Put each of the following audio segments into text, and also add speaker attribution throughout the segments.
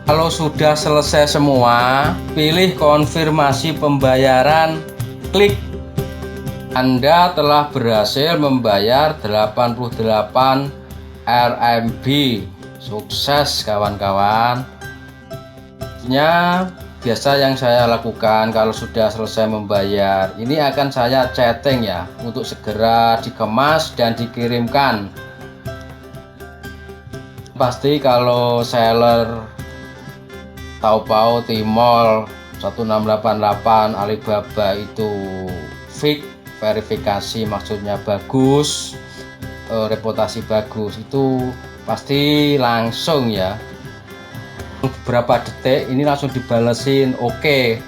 Speaker 1: Kalau sudah selesai semua, pilih konfirmasi pembayaran, klik. Anda telah berhasil membayar 88 RMB. Sukses kawan-kawan. Biasa yang saya lakukan kalau sudah selesai membayar, ini akan saya chatting ya, untuk segera dikemas dan dikirimkan. Pasti kalau seller Taobao, Tmall 1688, Alibaba itu fake, verifikasi maksudnya bagus, reputasi bagus, itu pasti langsung ya, beberapa detik ini langsung dibalesin oke.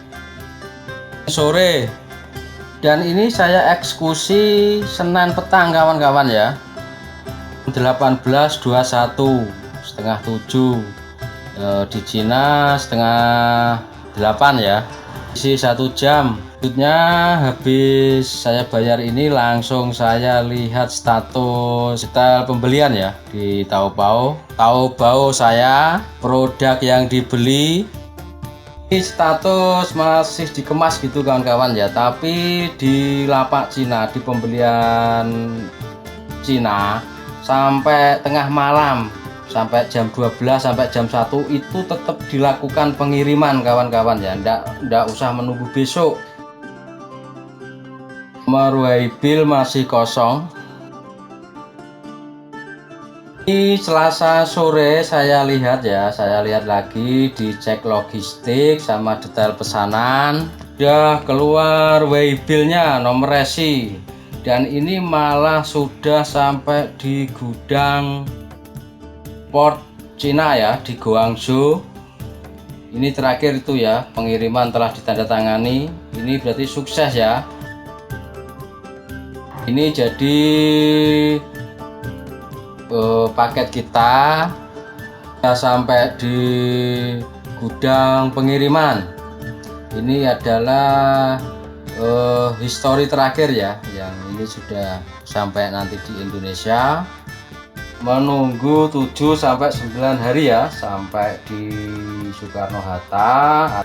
Speaker 1: Sore, dan ini saya eksekusi Senin petang kawan-kawan ya, 18.21 setengah 7, di Cina setengah 8 ya, isi 1 jam. Selanjutnya habis saya bayar ini langsung saya lihat status detail pembelian ya di Taobao saya, produk yang dibeli. Ini status masih dikemas gitu kawan-kawan ya, tapi di lapak Cina, di pembelian Cina sampai tengah malam, sampai jam 12 sampai jam 1 itu tetap dilakukan pengiriman kawan-kawan ya, ndak usah menunggu besok. Nomor Waybill masih kosong. Ini Selasa sore saya lihat ya, saya lihat lagi, dicek logistik sama detail pesanan, udah keluar Waybillnya, nomor resi, dan ini malah sudah sampai di gudang port Cina ya, di Guangzhou. Ini terakhir itu ya, pengiriman telah ditandatangani. Ini berarti sukses ya. Ini jadi paket kita sampai di gudang pengiriman. Ini adalah histori terakhir ya, yang ini sudah sampai nanti di Indonesia. Menunggu 7 sampai 9 hari ya, sampai di Soekarno-Hatta.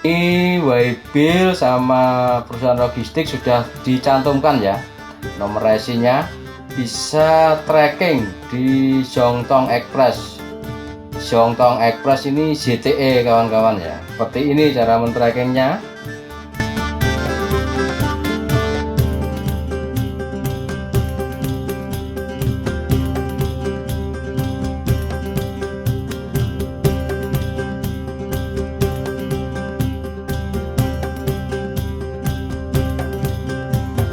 Speaker 1: Ini Waybill sama perusahaan logistik sudah dicantumkan ya, nomor resinya. Bisa tracking di Zhongtong Express. Zhongtong Express ini ZTE kawan-kawan ya. Seperti ini cara men-trackingnya.